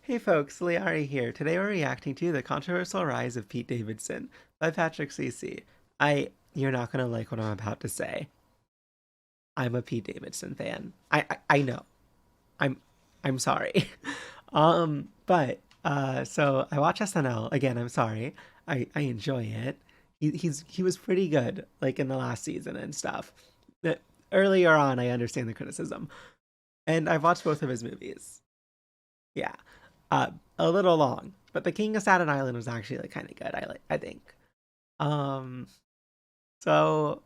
Hey folks, lyarri here. Today we're reacting to The Controversial Rise of Pete Davidson by Patrick CC. You're not gonna like what I'm about to say. I'm a Pete Davidson fan. I know. I'm, I'm sorry. So I watch SNL again. I'm sorry. I enjoy it. He was pretty good, like in the last season and stuff. But earlier on, I understand the criticism, and I've watched both of his movies. Yeah. A little long, but The King of Staten Island was actually like kind of good. I think. Um, so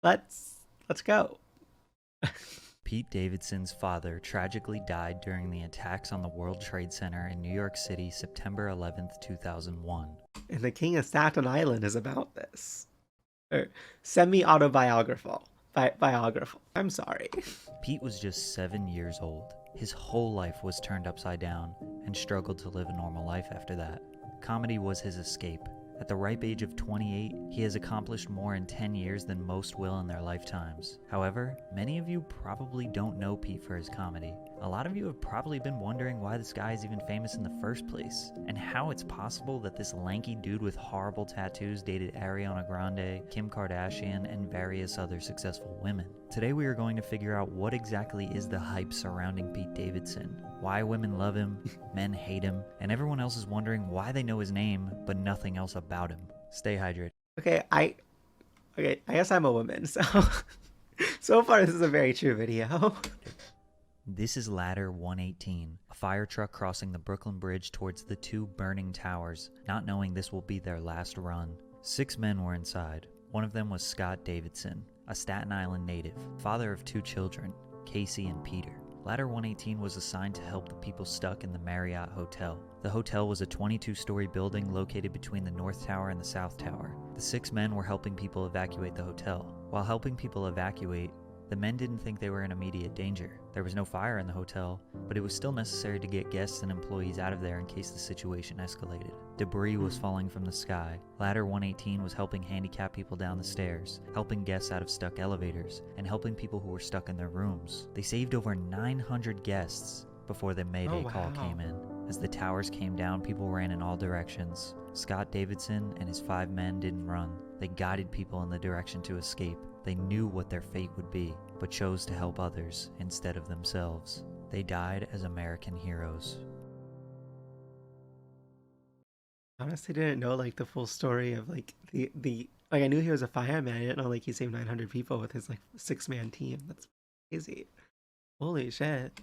let's go. Pete Davidson's father tragically died during the attacks on the World Trade Center in New York City, September 11th, 2001. And The King of Staten Island is about this, or semi-autobiographical. Biographical. I'm sorry. Pete was just 7 years old. His whole life was turned upside down and struggled to live a normal life after that. Comedy was his escape. At the ripe age of 28, he has accomplished more in 10 years than most will in their lifetimes. However, many of you probably don't know Pete for his comedy. A lot of you have probably been wondering why this guy is even famous in the first place, and how it's possible that this lanky dude with horrible tattoos dated Ariana Grande, Kim Kardashian, and various other successful women. Today we are going to figure out what exactly is the hype surrounding Pete Davidson, why women love him, men hate him, and everyone else is wondering why they know his name but nothing else about him. Stay hydrated. Okay, I guess I'm a woman, so so far this is a very true video. This is Ladder 118, a fire truck crossing the Brooklyn Bridge towards the two burning towers, not knowing this will be their last run. 6 men were inside. One of them was Scott Davidson, a Staten Island native, father of 2 children, Casey and Peter. Ladder 118 was assigned to help the people stuck in the Marriott Hotel. The hotel was a 22-story building located between the North Tower and the South Tower. The 6 men were helping people evacuate the hotel. While helping people evacuate, the men didn't think they were in immediate danger. There was no fire in the hotel, but it was still necessary to get guests and employees out of there in case the situation escalated. Debris was falling from the sky. Ladder 118 was helping handicapped people down the stairs, helping guests out of stuck elevators, and helping people who were stuck in their rooms. They saved over 900 guests before the Mayday call came in. As the towers came down, people ran in all directions. Scott Davidson and his 5 men didn't run. They guided people in the direction to escape. They knew what their fate would be, but chose to help others instead of themselves. They died as American heroes. Honestly, didn't know like the full story of like the like I knew he was a fireman. I didn't know like he saved 900 people with his like 6-man team. That's crazy. Holy shit.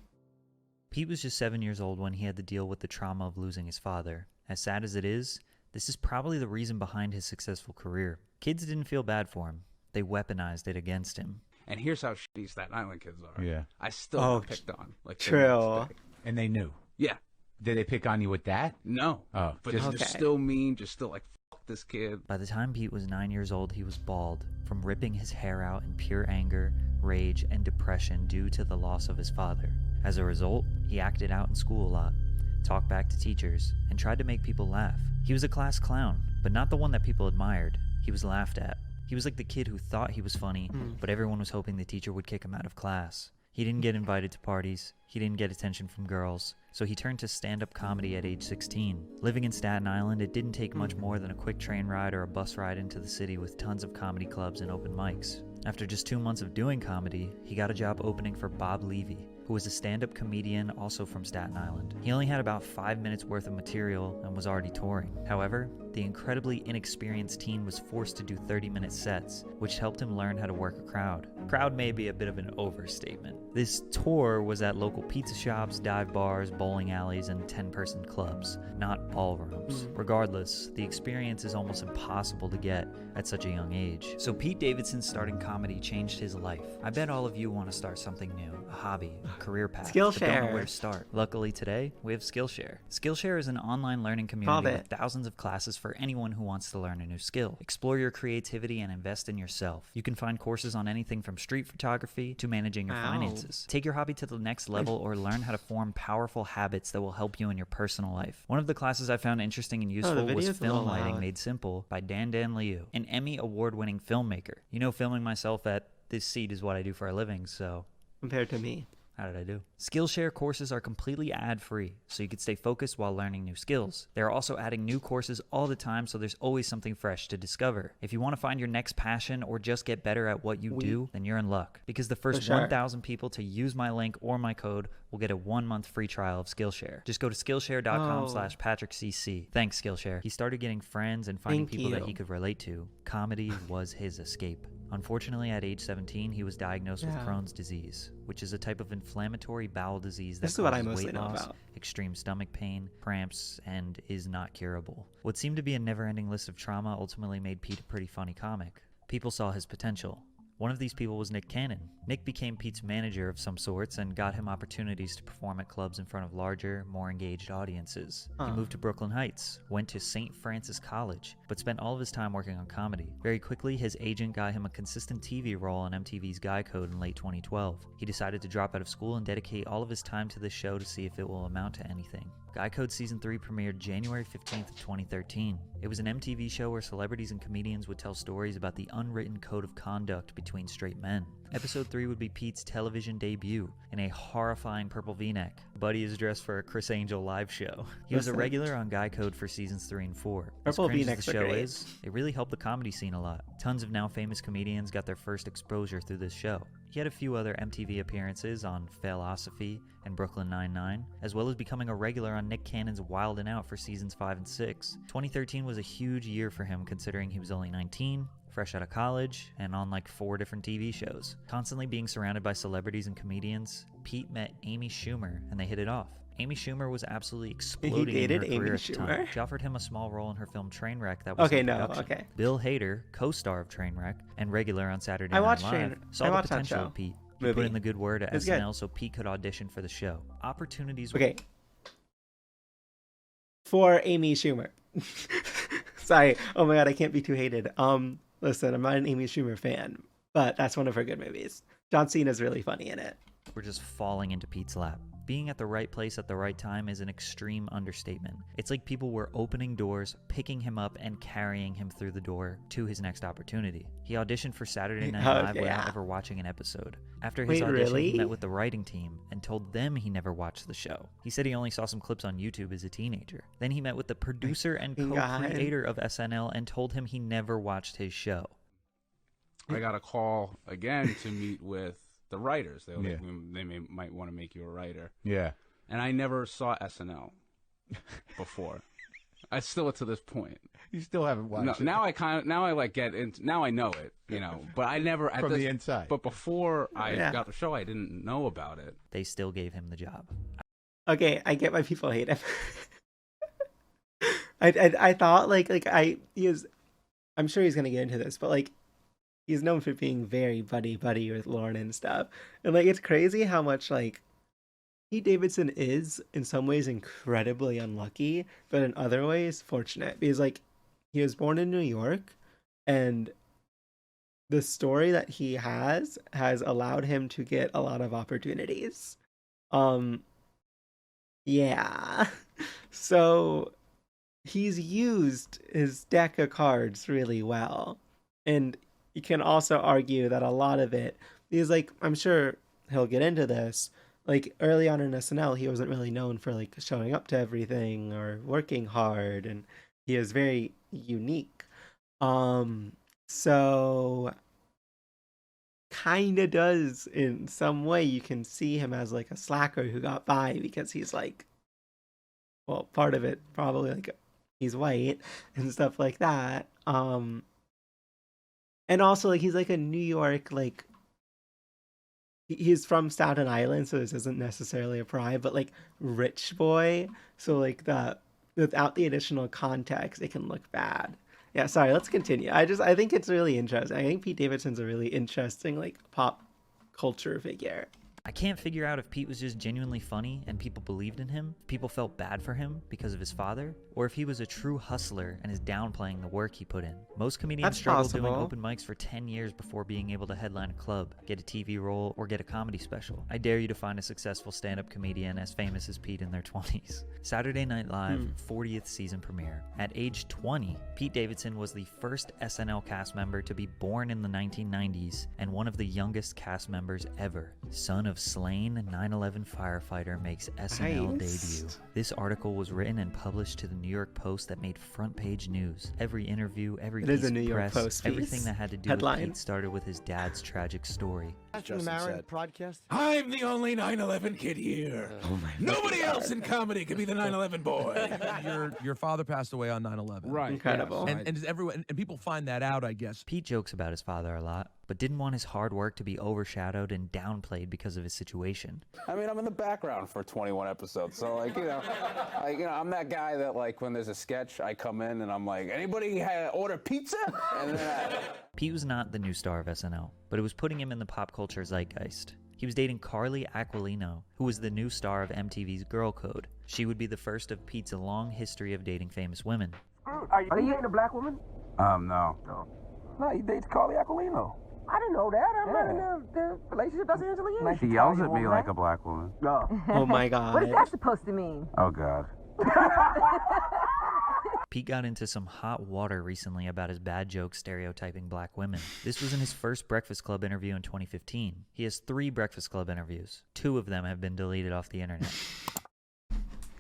Pete was just 7 years old when he had to deal with the trauma of losing his father. As sad as it is, this is probably the reason behind his successful career. Kids didn't feel bad for him. They weaponized it against him. And here's how shitty Staten Island kids are. Yeah. I still got picked on. Like the True. next day. And they knew. Yeah. Did they pick on you with that? No. Oh, But just just still mean, just still like, fuck this kid. By the time Pete was 9 years old, he was bald, from ripping his hair out in pure anger, rage, and depression due to the loss of his father. As a result, he acted out in school a lot, talked back to teachers, and tried to make people laugh. He was a class clown, but not the one that people admired. He was laughed at. He was like the kid who thought he was funny, but everyone was hoping the teacher would kick him out of class. He didn't get invited to parties, he didn't get attention from girls, so he turned to stand-up comedy at age 16. Living in Staten Island, it didn't take much more than a quick train ride or a bus ride into the city with tons of comedy clubs and open mics. After just 2 months of doing comedy, he got a job opening for Bob Levy, who was a stand-up comedian also from Staten Island. He only had about 5 minutes worth of material and was already touring. However, the incredibly inexperienced teen was forced to do 30-minute sets, which helped him learn how to work a crowd. Crowd may be a bit of an overstatement. This tour was at local pizza shops, dive bars, bowling alleys, and 10-person clubs, not ballrooms. Regardless, the experience is almost impossible to get at such a young age. So Pete Davidson's starting comedy changed his life. I bet all of you want to start something new, a hobby, a career path, but don't know where to start. Luckily today, we have Skillshare. Skillshare is an online learning community with thousands of classes for anyone who wants to learn a new skill. Explore your creativity and invest in yourself. You can find courses on anything from street photography to managing your finances. Take your hobby to the next level or learn how to form powerful habits that will help you in your personal life. One of the classes I found interesting and useful was Film Lighting Made Simple by Dan Liu, an Emmy award-winning filmmaker. You know, filming myself at this seat is what I do for a living, so... Compared to me. How did I do? Skillshare courses are completely ad-free, so you can stay focused while learning new skills. They're also adding new courses all the time, so there's always something fresh to discover. If you want to find your next passion or just get better at what you do, then you're in luck. Because the first 1,000 people to use my link or my code will get a 1-month free trial of Skillshare. Just go to Skillshare.com/PatrickCC. Thanks, Skillshare. He started getting friends and finding people that he could relate to. Comedy was his escape. Unfortunately, at age 17, he was diagnosed with Crohn's disease, which is a type of inflammatory bowel disease that causes weight loss, extreme stomach pain, cramps, and is not curable. What seemed to be a never-ending list of trauma ultimately made Pete a pretty funny comic. People saw his potential. One of these people was Nick Cannon. Nick became Pete's manager of some sorts and got him opportunities to perform at clubs in front of larger, more engaged audiences. He moved to Brooklyn Heights, went to St. Francis College, but spent all of his time working on comedy. Very quickly, his agent got him a consistent TV role on MTV's Guy Code in late 2012. He decided to drop out of school and dedicate all of his time to this show to see if it will amount to anything. Guy Code Season 3 premiered January 15th, 2013. It was an MTV show where celebrities and comedians would tell stories about the unwritten code of conduct between straight men. Episode 3 would be Pete's television debut in a horrifying purple v-neck. Buddy is dressed for a Chris Angel live show. He was a regular on Guy Code for Seasons 3 and 4. Purple v-necks the show is, it really helped the comedy scene a lot. Tons of now famous comedians got their first exposure through this show. He had a few other MTV appearances on Failosophy and Brooklyn Nine-Nine, as well as becoming a regular on Nick Cannon's Wild 'N Out for Seasons 5 and 6. 2013 was a huge year for him considering he was only 19, fresh out of college, and on like 4 different TV shows. Constantly being surrounded by celebrities and comedians, Pete met Amy Schumer and they hit it off. Amy Schumer was absolutely exploding in her career at the time. She offered him a small role in her film Trainwreck that was in production. Bill Hader, co-star of Trainwreck and regular on Saturday Night Live, saw the potential of Pete. He put in the good word at SNL so Pete could audition for the show. Opportunities were... For Amy Schumer. Sorry. Oh my god, I can't be too hated. Listen, I'm not an Amy Schumer fan, but that's one of her good movies. John Cena's really funny in it. We're just falling into Pete's lap. Being at the right place at the right time is an extreme understatement. It's like people were opening doors, picking him up, and carrying him through the door to his next opportunity. He auditioned for Saturday Night Live without ever watching an episode. After his audition, he met with the writing team and told them he never watched the show. He said he only saw some clips on YouTube as a teenager. Then he met with the producer and co-creator of SNL and told him he never watched his show. I got a call again to meet with the writers. They might want to make you a writer. Yeah. And I never saw SNL before. I still to this point. You still haven't watched it. Now I get into, now I know it, but I never from the inside. But before I got the show, I didn't know about it. They still gave him the job. Okay, I get why people hate him. I thought I'm sure he's gonna get into this, but he's known for being very buddy with Lauren and stuff. And it's crazy how much Pete Davidson is in some ways incredibly unlucky, but in other ways fortunate. Because he was born in New York and the story that he has allowed him to get a lot of opportunities. Yeah. So he's used his deck of cards really well. And you can also argue that a lot of it is I'm sure he'll get into this. Early on in SNL, he wasn't really known for showing up to everything or working hard, and he is very unique. So kind of does in some way you can see him as a slacker who got by because he's part of it probably he's white and stuff like that. And also he's a New York he's from Staten Island, so this isn't necessarily a pride, but rich boy. So that without the additional context, it can look bad. Yeah, sorry, let's continue. I think it's really interesting. I think Pete Davidson's a really interesting pop culture figure. I can't figure out if Pete was just genuinely funny and people believed in him, if people felt bad for him because of his father, or if he was a true hustler and is downplaying the work he put in. Most comedians struggle doing open mics for 10 years before being able to headline a club, get a TV role, or get a comedy special. I dare you to find a successful stand-up comedian as famous as Pete in their 20s. Saturday Night Live 40th season premiere. At age 20, Pete Davidson was the first SNL cast member to be born in the 1990s and one of the youngest cast members ever, son of of slain 9/11 firefighter makes SNL debut. This article was written and published to the New York Post that made front page news. Every interview, every piece of press, everything that had to do with Pete started with his dad's tragic story. Podcast. I'm the only 9/11 kid here. Oh my Nobody else in comedy could be the 9/11 boy. Your father passed away on 9/11. Right. Incredible. Yes. And everyone and people find that out, I guess. Pete jokes about his father a lot, but didn't want his hard work to be overshadowed and downplayed because of his situation. I mean, I'm in the background for 21 episodes, so I'm that guy that when there's a sketch, I come in and I'm like, anybody order pizza? And then Pete was not the new star of SNL, but it was putting him in the pop culture zeitgeist. He was dating Carly Aquilino, who was the new star of MTV's Girl Code. She would be the first of Pete's long history of dating famous women. Are you dating a black woman? no. No, he dates Carly Aquilino. I didn't know that. I'm not in the relationship. That's Angela Yee. She yells at me like a black woman. Oh my god. What is that supposed to mean? Oh, God. Pete got into some hot water recently about his bad jokes stereotyping black women. This was in his first Breakfast Club interview in 2015. He has 3 Breakfast Club interviews. 2 of them have been deleted off the internet.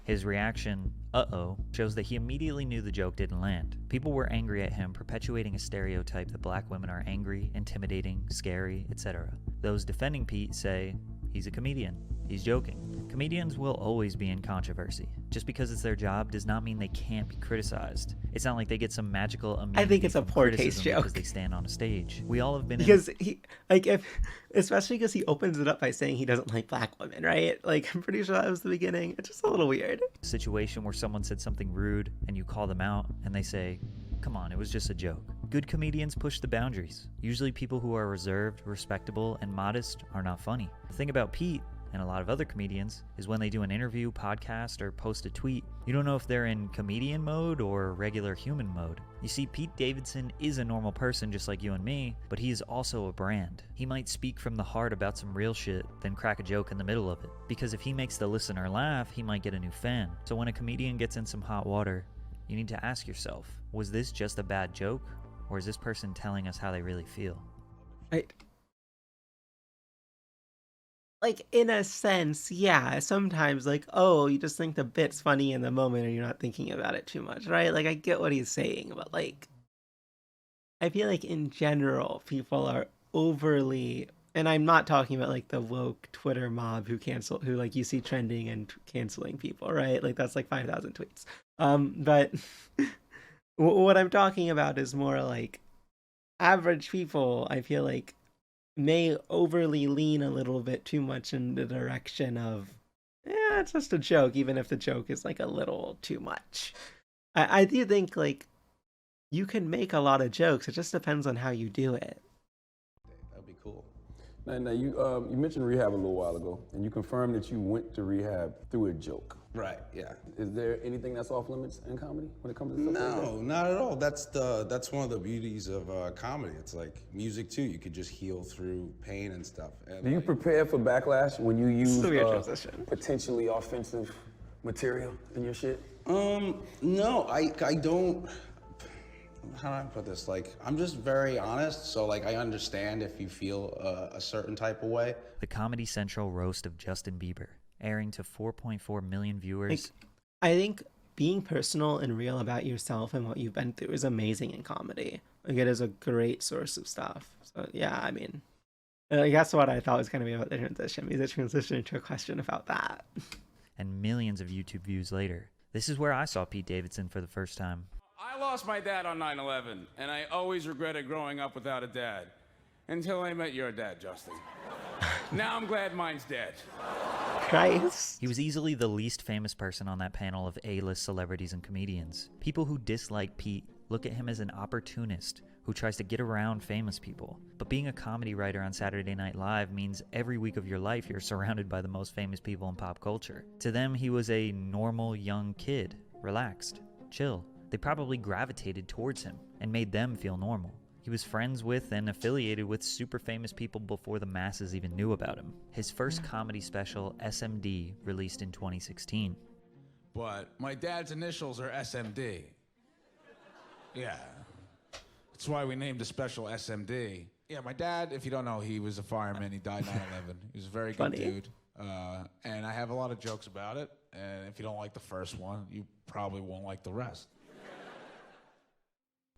His reaction, uh-oh, shows that he immediately knew the joke didn't land. People were angry at him, perpetuating a stereotype that black women are angry, intimidating, scary, etc. Those defending Pete say, he's a comedian. He's joking. Comedians will always be in controversy. Just because it's their job does not mean they can't be criticized. It's not like they get some magical immunity. I think it's a poor taste joke because they stand on a stage. We all have been especially because he opens it up by saying he doesn't like black women, right? Like, I'm pretty sure that was the beginning. It's just a little weird. Situation where someone said something rude and you call them out and they say, come on, it was just a joke. Good comedians push the boundaries. Usually people who are reserved, respectable, and modest are not funny. The thing about Pete and a lot of other comedians is when they do an interview, podcast, or post a tweet, you don't know if they're in comedian mode or regular human mode. You see, Pete Davidson is a normal person just like you and me, but he is also a brand. He might speak from the heart about some real shit, then crack a joke in the middle of it. Because if he makes the listener laugh, he might get a new fan. So when a comedian gets in some hot water, you need to ask yourself, was this just a bad joke? Or is this person telling us how they really feel? Right. Like, in a sense, yeah, sometimes, you just think the bit's funny in the moment and you're not thinking about it too much, right? Like, I get what he's saying, but, I feel like in general, people are overly, and I'm not talking about, the woke Twitter mob who you see trending and canceling people, right? That's, 5,000 tweets. But what I'm talking about is more, average people, I feel like, may overly lean a little bit too much in the direction of, it's just a joke, even if the joke is a little too much. I do think you can make a lot of jokes. It just depends on how you do it. That'd be cool. Now you mentioned rehab a little while ago, and you confirmed that you went to rehab through a joke. Right, yeah. Is there anything that's off limits in comedy when it comes to stuff like that? No, not at all. That's one of the beauties of comedy. It's like music too. You could just heal through pain and stuff. And do you prepare for backlash when you use potentially offensive material in your shit? No, I don't. How do I put this? I'm just very honest, so I understand if you feel a certain type of way. The Comedy Central roast of Justin Bieber, airing to 4.4 million viewers. I think being personal and real about yourself and what you've been through is amazing in comedy. It is a great source of stuff. So yeah, I mean, that's what I thought was going to be about the transition. Is a transition to a question about that. And millions of YouTube views later. This is where I saw Pete Davidson for the first time. I lost my dad on 9/11, and I always regretted growing up without a dad. Until I met your dad, Justin. Now I'm glad mine's dead. Christ. He was easily the least famous person on that panel of A-list celebrities and comedians. People who dislike Pete look at him as an opportunist who tries to get around famous people. But being a comedy writer on Saturday Night Live means every week of your life you're surrounded by the most famous people in pop culture. To them, he was a normal young kid, relaxed, chill. They probably gravitated towards him and made them feel normal. He was friends with and affiliated with super famous people before the masses even knew about him. His first comedy special, SMD, released in 2016. But my dad's initials are SMD. Yeah. That's why we named the special SMD. Yeah, my dad, if you don't know, he was a fireman. He died 9/11. He was a very good Funny. dude. And I have a lot of jokes about it. And if you don't like the first one, you probably won't like the rest.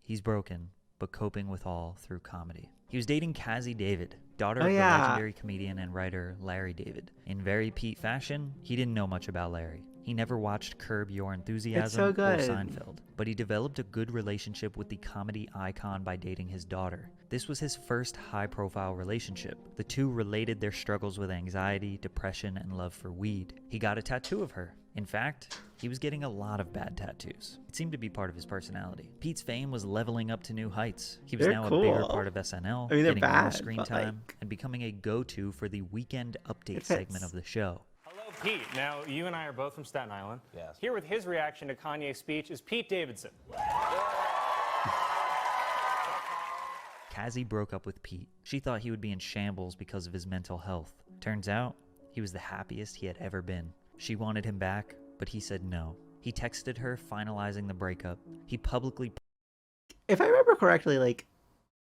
He's broken, but coping with all through comedy. He was dating Cassie David, daughter Oh, of the yeah. legendary comedian and writer Larry David. In very Pete fashion, he didn't know much about Larry. He never watched Curb Your Enthusiasm so or good. Seinfeld, but he developed a good relationship with the comedy icon by dating his daughter. This was his first high-profile relationship. The two related their struggles with anxiety, depression, and love for weed. He got a tattoo of her. In fact, he was getting a lot of bad tattoos. It seemed to be part of his personality. Pete's fame was leveling up to new heights. He was They're now cool. a bigger part of SNL, I mean, they're getting more bad, screen but, time, like, and becoming a go-to for the weekend update it segment fits. of the show. Hello, Pete. Now, you and I are both from Staten Island. Yes. Here with his reaction to Kanye's speech is Pete Davidson. Cassie broke up with Pete. She thought he would be in shambles because of his mental health. Turns out, he was the happiest he had ever been. She wanted him back, but he said no. He texted her finalizing the breakup. He publicly If I remember correctly, like,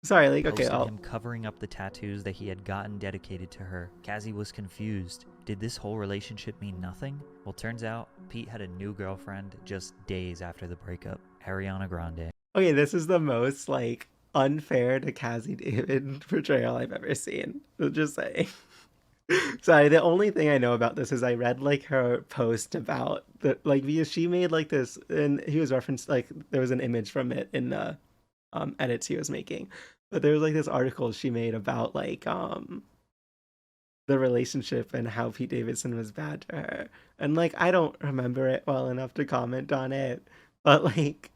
sorry, like, okay, posted him covering up the tattoos that he had gotten dedicated to her. Cassie was confused. Did this whole relationship mean nothing? Well, turns out Pete had a new girlfriend just days after the breakup, Ariana Grande. okay, this is the most, like, unfair to Cassie David portrayal I've ever seen. Just saying. Sorry, the only thing I know about this is I read like her post about the like because she made like this and he was referenced like there was an image from it in the edits he was making. But there was like this article she made about like the relationship and how Pete Davidson was bad to her. And like I don't remember it well enough to comment on it, but like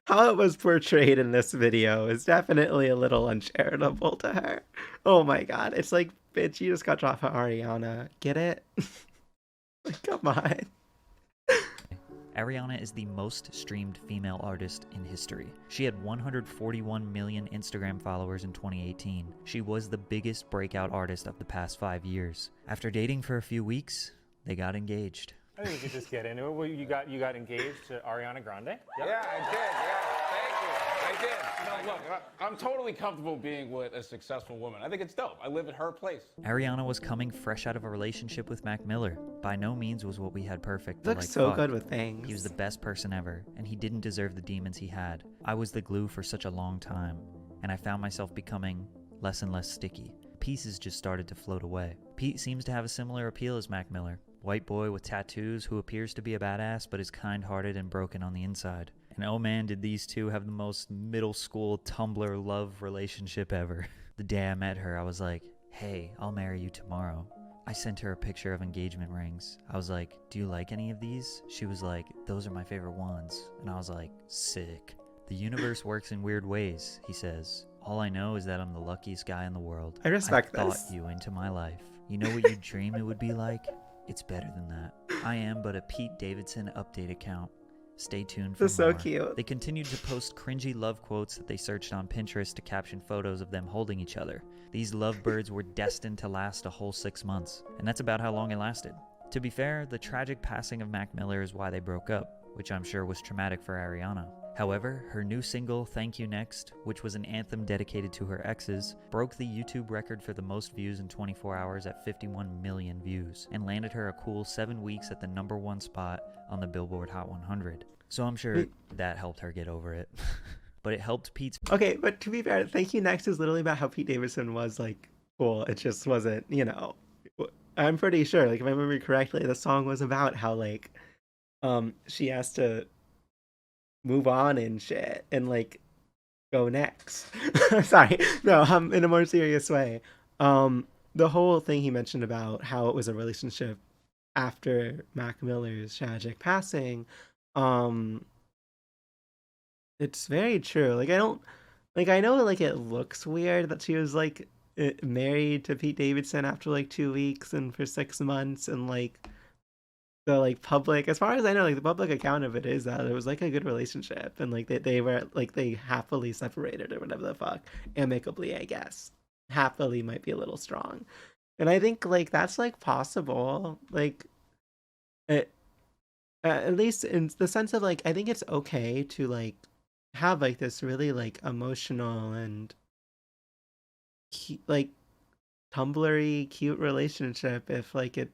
how it was portrayed in this video is definitely a little uncharitable to her. Oh my god, it's like, bitch, you just got dropped by Ariana. Get it? Like, come on. Ariana is the most streamed female artist in history. She had 141 million Instagram followers in 2018. She was the biggest breakout artist of the past 5 years. After dating for a few weeks, they got engaged. I think we could just get into it. Well, you got engaged to Ariana Grande? Yeah, I did. Yeah, thank you. I did. No, look, I'm totally comfortable being with a successful woman. I think it's dope. I live at her place. Ariana was coming fresh out of a relationship with Mac Miller. By no means was what we had perfect. But Looks like, so fuck, good with things. he was the best person ever, and he didn't deserve the demons he had. I was the glue for such a long time, and I found myself becoming less and less sticky. Pieces just started to float away. Pete seems to have a similar appeal as Mac Miller. White boy with tattoos who appears to be a badass but is kind-hearted and broken on the inside. And oh man, did these two have the most middle school Tumblr love relationship ever. The day I met her, I was like, hey, I'll marry you tomorrow. I sent her a picture of engagement rings. I was like, do you like any of these? She was like, those are my favorite ones. And I was like, sick. The universe works in weird ways, he says. All I know is that I'm the luckiest guy in the world. I respect thought this. you into my life. You know what you dream it would be like? It's better than that. I am but a Pete Davidson update account. Stay tuned for This is more. so cute. They continued to post cringy love quotes that they searched on Pinterest to caption photos of them holding each other. These lovebirds were destined to last a whole 6 months, and that's about how long it lasted. To be fair, the tragic passing of Mac Miller is why they broke up, which I'm sure was traumatic for Ariana. However, her new single, Thank You Next, which was an anthem dedicated to her exes, broke the YouTube record for the most views in 24 hours at 51 million views, and landed her a cool 7 weeks at the #1 spot on the Billboard Hot 100. So I'm sure that helped her get over it. But it helped Pete's... Okay, but to be fair, Thank You Next is literally about how Pete Davidson was like cool. It just wasn't, you know. I'm pretty sure, like if I remember correctly, the song was about how like she has to move on and shit and like go next. Sorry, no, in a more serious way. The whole thing he mentioned about how it was a relationship after Mac Miller's tragic passing, it's very true. Like I know like it looks weird that she was like married to Pete Davidson after like 2 weeks and for 6 months, and like the like public, as far as I know, like the public account of it is that it was like a good relationship and like they were like they happily separated or whatever the fuck, amicably, I guess. Happily might be a little strong, and I think like that's like possible, like it, at least in the sense of like I think it's okay to like have like this really like emotional and like Tumblr-y cute relationship if like it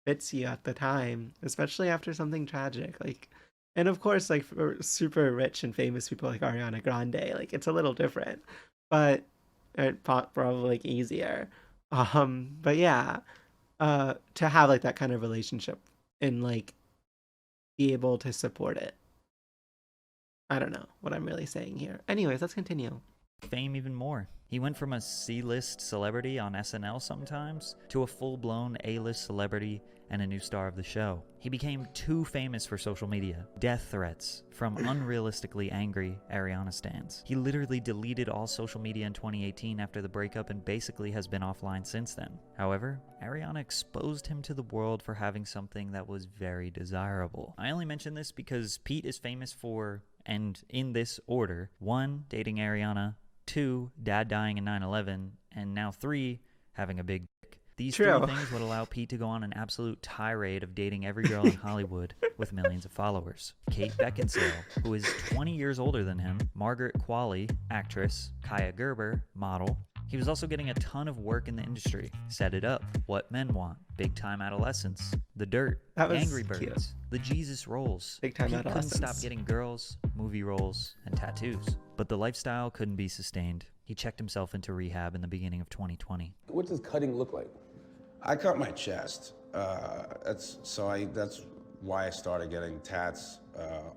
fits you at the time, especially after something tragic. Like, and of course, like for super rich and famous people like Ariana Grande, like it's a little different, but probably like easier. But yeah, to have like that kind of relationship and like be able to support it. I don't know what I'm really saying here. Anyways, let's continue. Fame even more. He went from a C-list celebrity on SNL sometimes to a full-blown A-list celebrity and a new star of the show. He became too famous for social media. Death threats from unrealistically angry Ariana stans. He literally deleted all social media in 2018 after the breakup and basically has been offline since then. However, Ariana exposed him to the world for having something that was very desirable. I only mention this because Pete is famous for, and in this order, 1, dating Ariana, 2, dad dying in 9/11, and now 3, having a big dick. These three things would allow Pete to go on an absolute tirade of dating every girl in Hollywood with millions of followers. Kate Beckinsale, who is 20 years older than him, Margaret Qualley, actress, Kaya Gerber, model. He was also getting a ton of work in the industry. Set It Up, What Men Want, Big Time Adolescence, The Dirt, Angry Birds, cute. The Jesus Roles. Big Time Pete Adolescence. couldn't stop getting girls, movie roles, and tattoos. But the lifestyle couldn't be sustained. He checked himself into rehab in the beginning of 2020. What does cutting look like? I cut my chest. That's why I started getting tats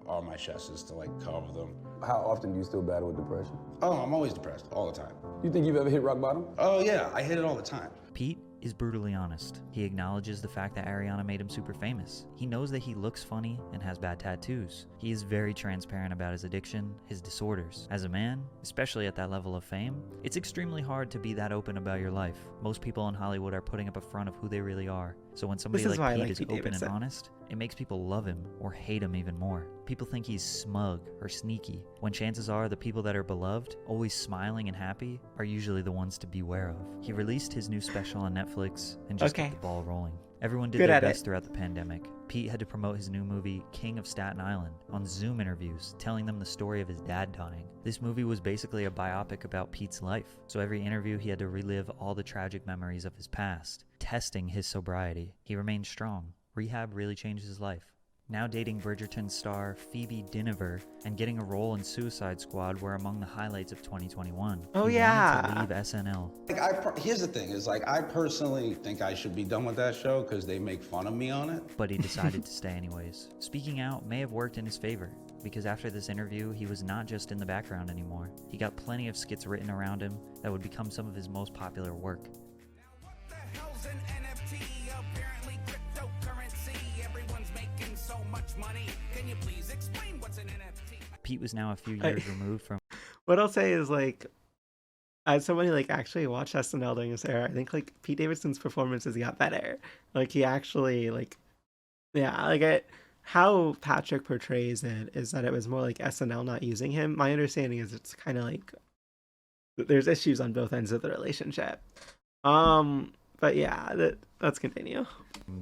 on my chest, is to like cover them. How often do you still battle with depression? Oh, I'm always depressed, all the time. You think you've ever hit rock bottom? Oh yeah, I hit it all the time. Pete is brutally honest. He acknowledges the fact that Ariana made him super famous. He knows that he looks funny and has bad tattoos. He is very transparent about his addiction, his disorders. As a man, especially at that level of fame, it's extremely hard to be that open about your life. Most people in Hollywood are putting up a front of who they really are. So when somebody like Pete is open and honest, it makes people love him or hate him even more. People think he's smug or sneaky, when chances are the people that are beloved, always smiling and happy, are usually the ones to beware of. He released his new special on Netflix and just got the ball rolling. Everyone did their best throughout the pandemic. Pete had to promote his new movie, King of Staten Island, on Zoom interviews, telling them the story of his dad dying. This movie was basically a biopic about Pete's life, so every interview he had to relive all the tragic memories of his past, testing his sobriety. He remained strong. Rehab really changed his life. Now dating Bridgerton star Phoebe Dynevor and getting a role in Suicide Squad were among the highlights of 2021. Oh, he yeah. wanted to leave SNL. Like here's the thing, is like I personally think I should be done with that show because they make fun of me on it. But he decided to stay anyways. Speaking out may have worked in his favor, because after this interview, he was not just in the background anymore. He got plenty of skits written around him that would become some of his most popular work. Pete was now a few years removed from... What I'll say is, like, as somebody like actually watched SNL during this era, I think like Pete Davidson's performances got better. Like he actually how Patrick portrays it is that it was more like SNL not using him. My understanding is it's kind of like there's issues on both ends of the relationship. But yeah, let's continue.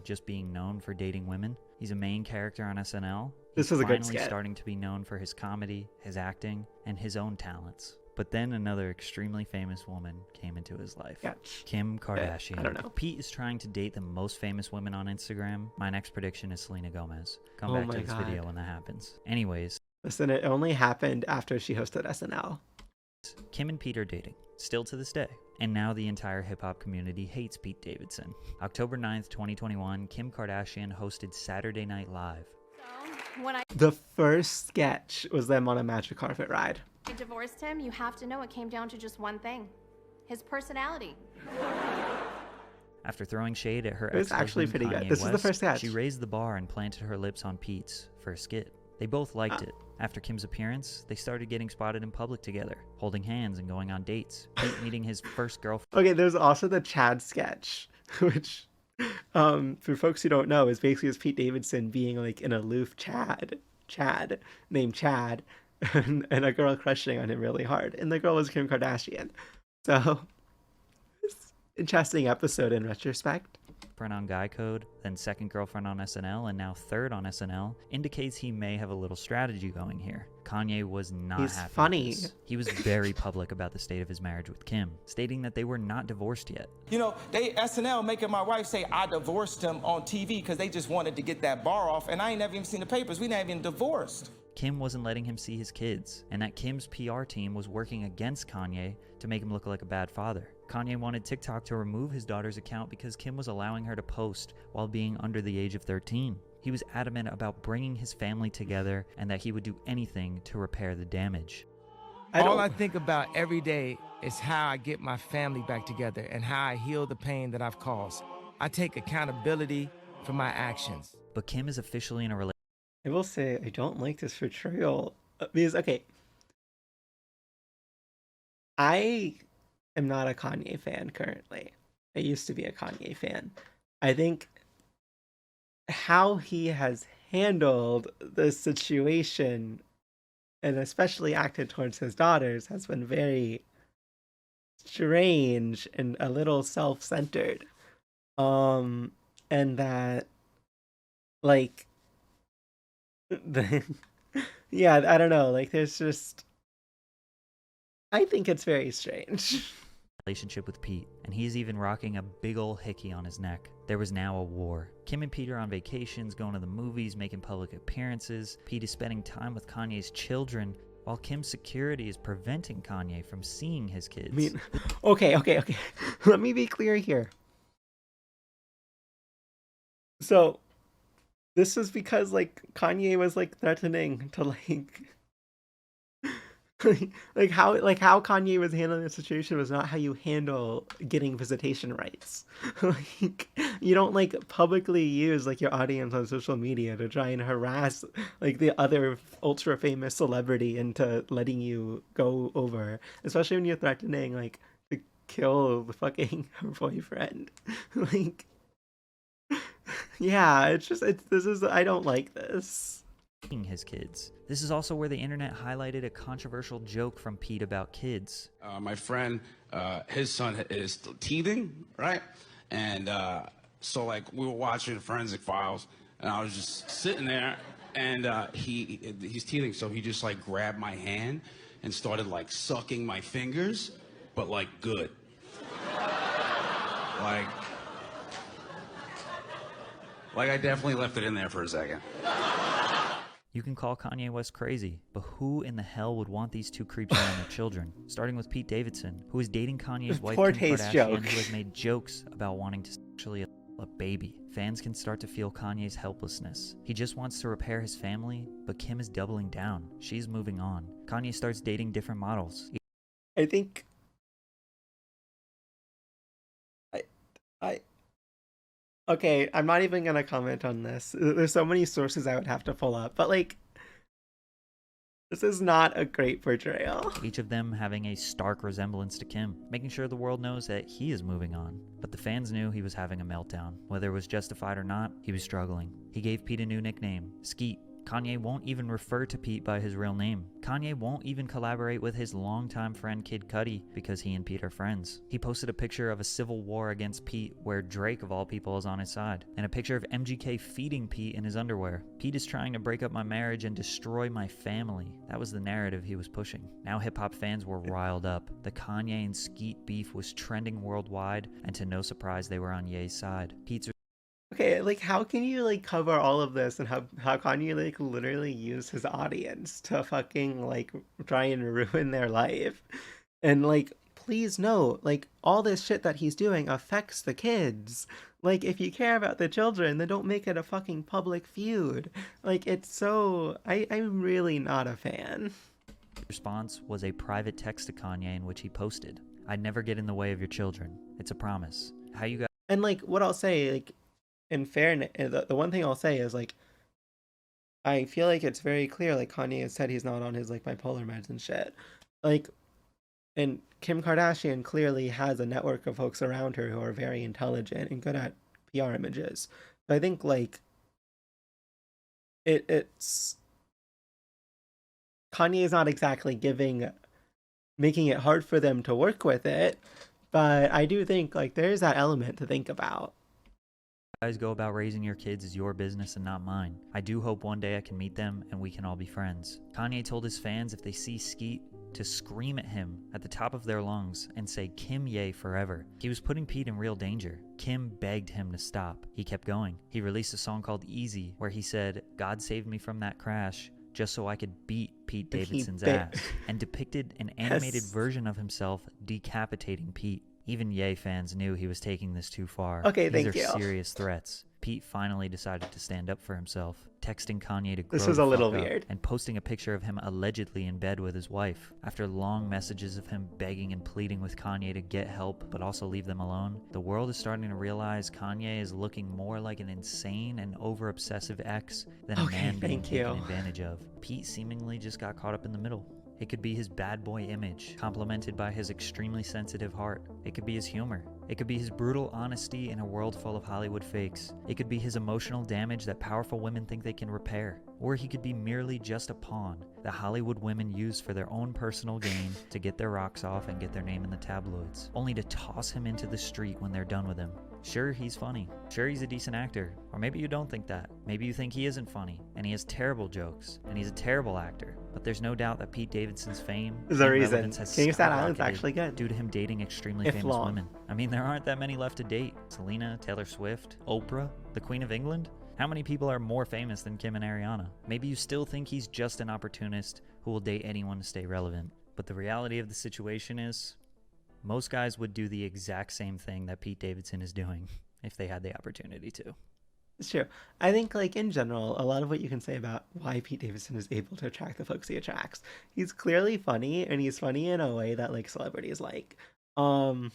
Just being known for dating women. He's a main character on SNL. This was a good finally skit. Starting to be known for his comedy, his acting, and his own talents. But then another extremely famous woman came into his life. Kim Kardashian. I don't know. Pete is trying to date the most famous women on Instagram. My next prediction is Selena Gomez. Come back to this video when that happens. Anyways. Listen, it only happened after she hosted SNL. Kim and Pete are dating, still to this day. And now the entire hip-hop community hates Pete Davidson. October 9th, 2021, Kim Kardashian hosted Saturday Night Live. The first sketch was them on a magic carpet ride. I divorced him. You have to know it came down to just one thing: his personality. After throwing shade at her it was actually pretty good. This is the first sketch. She raised the bar and planted her lips on Pete's for a skit. They both liked it. After Kim's appearance, they started getting spotted in public together, holding hands and going on dates. Pete meeting his first girlfriend. Okay, there's also the Chad sketch, which, for folks who don't know, is basically just Pete Davidson being like an aloof Chad named Chad, and a girl crushing on him really hard. And the girl was Kim Kardashian. So, it's an interesting episode in retrospect. girlfriend on Guy Code, then second girlfriend on SNL, and now third on SNL, indicates he may have a little strategy going here. Kanye was not He's happy funny. with this. He was very public about the state of his marriage with Kim, stating that they were not divorced yet. You know, they SNL making my wife say I divorced him on TV because they just wanted to get that bar off, and I ain't never even seen the papers. We not even divorced. Kim wasn't letting him see his kids, and that Kim's PR team was working against Kanye to make him look like a bad father. Kanye wanted TikTok to remove his daughter's account because Kim was allowing her to post while being under the age of 13. He was adamant about bringing his family together and that he would do anything to repair the damage. All I think about every day is how I get my family back together and how I heal the pain that I've caused. I take accountability for my actions. But Kim is officially in a relationship. I will say I don't like this portrayal because, okay, I am not a Kanye fan currently. I used to be a Kanye fan. I think how he has handled the situation and especially acted towards his daughters has been very strange and a little self-centered. And that, like, yeah, I don't know, like, there's just, I think it's very strange. Relationship with Pete, and he's even rocking a big ol' hickey on his neck. There was now a war. Kim and Pete are on vacations, going to the movies, making public appearances. Pete is spending time with Kanye's children, while Kim's security is preventing Kanye from seeing his kids. I mean, okay. Let me be clear here. So, this is because, like, Kanye was, like, threatening to, like, like how Kanye was handling the situation was not how you handle getting visitation rights. Like, you don't, like, publicly use, like, your audience on social media to try and harass, like, the other ultra famous celebrity into letting you go over, especially when you're threatening, like, to kill the fucking her boyfriend. Like, yeah, I don't like this. His kids. This is also where the internet highlighted a controversial joke from Pete about kids. My friend, his son is teething, right? And so, like, we were watching Forensic Files, and I was just sitting there, and he's teething, so he just, like, grabbed my hand and started, like, sucking my fingers, but, like, good. Like I definitely left it in there for a second. You can call Kanye West crazy, but who in the hell would want these two creeps around their children? Starting with Pete Davidson, who is dating Kanye's wife Poor Kim taste Kardashian, joke. who has made jokes about wanting to sexually a baby. Fans can start to feel Kanye's helplessness. He just wants to repair his family, but Kim is doubling down. She's moving on. Kanye starts dating different models. I think okay, I'm not even gonna comment on this. There's so many sources I would have to pull up, but, like, this is not a great portrayal. Each of them having a stark resemblance to Kim, making sure the world knows that he is moving on. But the fans knew he was having a meltdown. Whether it was justified or not, he was struggling. He gave Pete a new nickname, Skeet. Kanye won't even refer to Pete by his real name. Kanye won't even collaborate with his longtime friend Kid Cudi because he and Pete are friends. He posted a picture of a civil war against Pete where Drake of all people is on his side, and a picture of MGK feeding Pete in his underwear. Pete is trying to break up my marriage and destroy my family. That was the narrative he was pushing. Now hip-hop fans were riled up. The Kanye and Skeet beef was trending worldwide, and to no surprise they were on Ye's side. Pete's Okay, like, how can you, like, cover all of this and how Kanye, like, literally use his audience to fucking, like, try and ruin their life? And, like, please note, like, all this shit that he's doing affects the kids. Like, if you care about the children, then don't make it a fucking public feud. Like, it's so... I'm really not a fan. response was a private text to Kanye in which he posted, "I'd never get in the way of your children. It's a promise." How you guys... And, like, what I'll say, like, in fairness, the one thing I'll say is, like, I feel like it's very clear, like, Kanye has said he's not on his, like, bipolar meds and shit. Like, and Kim Kardashian clearly has a network of folks around her who are very intelligent and good at PR images. So I think, like, it's... Kanye is not exactly making it hard for them to work with it, but I do think, like, there's that element to think about. guys go about raising your kids is your business and not mine. I do hope one day I can meet them and we can all be friends. Kanye told his fans if they see Skeet to scream at him at the top of their lungs and say Kim Ye forever. He was putting Pete in real danger. Kim begged him to stop. He kept going. He released a song called Easy where he said, "God saved me from that crash just so I could beat Pete Davidson's ass," and depicted an animated version of himself decapitating Pete. Even Ye fans knew he was taking this too far. Okay, These thank are you. serious threats. Pete finally decided to stand up for himself, texting Kanye to grow This was the a little fuck up, weird. and posting a picture of him allegedly in bed with his wife. After long messages of him begging and pleading with Kanye to get help but also leave them alone, the world is starting to realize Kanye is looking more like an insane and over-obsessive ex than a man being taken advantage of. Pete seemingly just got caught up in the middle. It could be his bad boy image, complemented by his extremely sensitive heart. It could be his humor. It could be his brutal honesty in a world full of Hollywood fakes. It could be his emotional damage that powerful women think they can repair. Or he could be merely just a pawn that Hollywood women use for their own personal gain to get their rocks off and get their name in the tabloids, only to toss him into the street when they're done with him. Sure, he's funny. Sure, he's a decent actor. Or maybe you don't think that. Maybe you think he isn't funny, and he has terrible jokes, and he's a terrible actor. But there's no doubt that Pete Davidson's fame There's a and reason. relevance has King of Staten Island's skyrocketed actually good. due to him dating extremely If famous long. women. I mean, there aren't that many left to date. Selena, Taylor Swift, Oprah, the Queen of England. How many people are more famous than Kim and Ariana? Maybe you still think he's just an opportunist who will date anyone to stay relevant. But the reality of the situation is, most guys would do the exact same thing that Pete Davidson is doing if they had the opportunity to. It's true. I think, like, in general, a lot of what you can say about why Pete Davidson is able to attract the folks he attracts. He's clearly funny, and he's funny in a way that, like, celebrities like. And,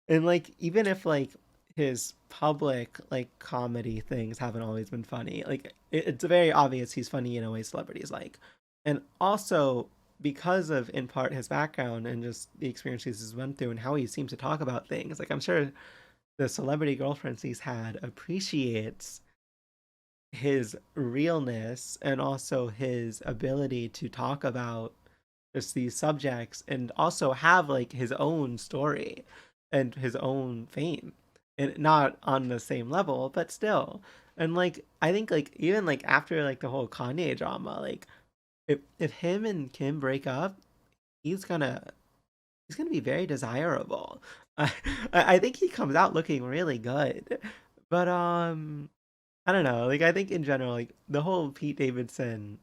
like, even if, like, his public, like, comedy things haven't always been funny, like, it's very obvious he's funny in a way celebrities like. And also, because of, in part, his background and just the experiences he's went through and how he seems to talk about things, like, I'm sure the celebrity girlfriends he's had appreciates his realness and also his ability to talk about just these subjects and also have like his own story and his own fame, and not on the same level but still. And like I think like even like after like the whole Kanye drama, like if him and Kim break up, he's gonna be very desirable. I think he comes out looking really good, but I don't know. Like I think in general, like the whole Pete Davidson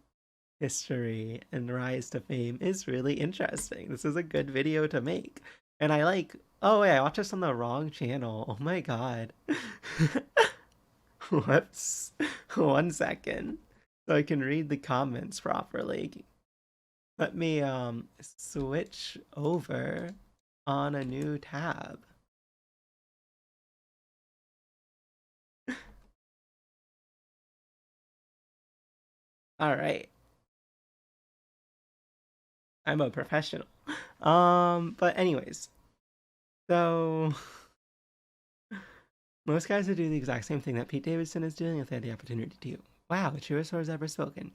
history and rise to fame is really interesting. This is a good video to make, and I like. Oh wait, I watched this on the wrong channel. Oh my god. Whoops. 1 second, so I can read the comments properly. Let me switch over on a new tab. All right. I'm a professional. But anyways, so most guys would do the exact same thing that Pete Davidson is doing if they had the opportunity to. Wow, the truest words ever spoken.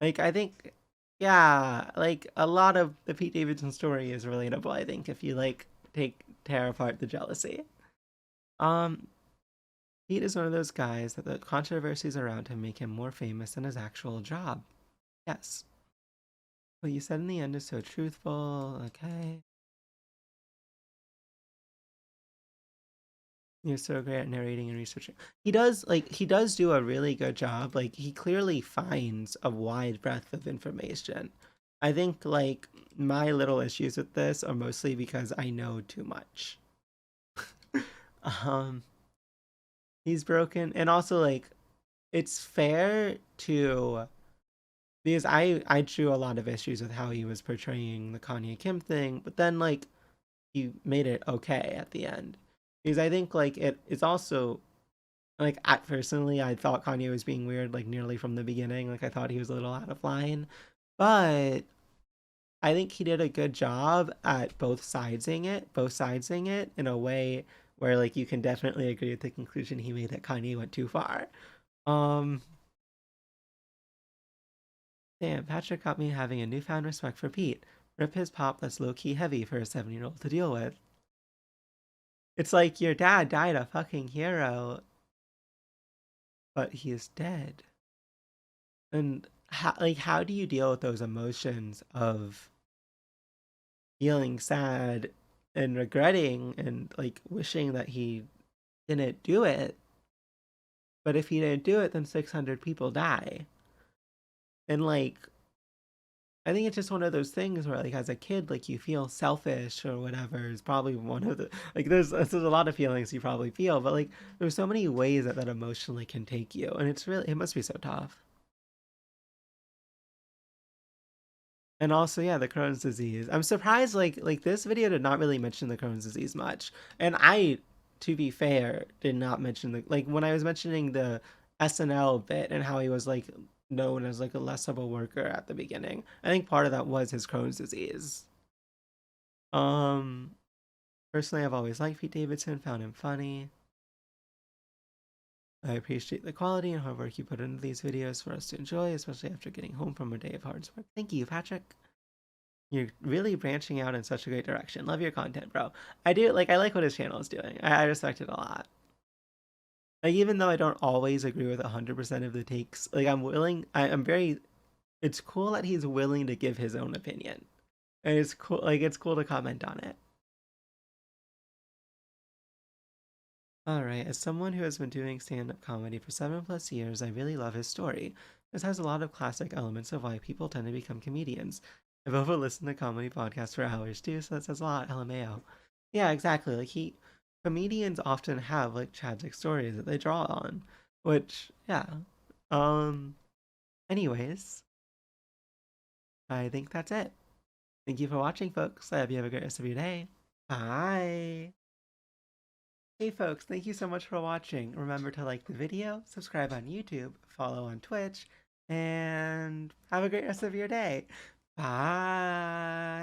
Like, I think, yeah, like a lot of the Pete Davidson story is relatable, I think, if you like tear apart the jealousy. Pete is one of those guys that the controversies around him make him more famous than his actual job. Yes. What you said in the end is so truthful. Okay. You're so great at narrating and researching. He does do a really good job. Like he clearly finds a wide breadth of information. I think like my little issues with this are mostly because I know too much. He's broken, and also like it's fair to, because I drew a lot of issues with how he was portraying the Kanye Kim thing, but then like he made it okay at the end. Because I think like it's also like personally I thought Kanye was being weird like nearly from the beginning. Like I thought he was a little out of line, but I think he did a good job at both sidesing it in a way where like you can definitely agree with the conclusion he made that Kanye went too far. Damn, Patrick got me having a newfound respect for Pete. Rip his pop that's low-key heavy for a 7-year-old to deal with. It's like your dad died a fucking hero, but he is dead. And how do you deal with those emotions of feeling sad and regretting and like wishing that he didn't do it? But if he didn't do it, then 600 people die. And like, I think it's just one of those things where like as a kid, like you feel selfish or whatever is probably one of the, like there's a lot of feelings you probably feel, but like there's so many ways that emotionally can take you. And it must be so tough. And also, yeah, the Crohn's disease. I'm surprised like this video did not really mention the Crohn's disease much. And I, to be fair, did not mention the like when I was mentioning the SNL bit and how he was like known as like a less of a worker at the beginning. I think part of that was his Crohn's disease. Um Personally, I've always liked Pete Davidson, found him funny. I appreciate the quality and hard work you put into these videos for us to enjoy, especially after getting home from a day of hard work. Thank you, Patrick. You're really branching out in such a great direction. Love your content, bro. I like what his channel is doing. I respect it a lot. Like, even though I don't always agree with 100% of the takes, like, it's cool that he's willing to give his own opinion. And it's cool to comment on it. Alright, as someone who has been doing stand-up comedy for 7+ years, I really love his story. This has a lot of classic elements of why people tend to become comedians. I've over listened to comedy podcasts for hours too, so that says a lot, LMAO. Yeah, exactly. Comedians often have like tragic stories that they draw on. Which, yeah. Anyways, I think that's it. Thank you for watching, folks. I hope you have a great rest of your day. Bye! Hey folks, thank you so much for watching. Remember to like the video, subscribe on YouTube, follow on Twitch, and have a great rest of your day. Bye!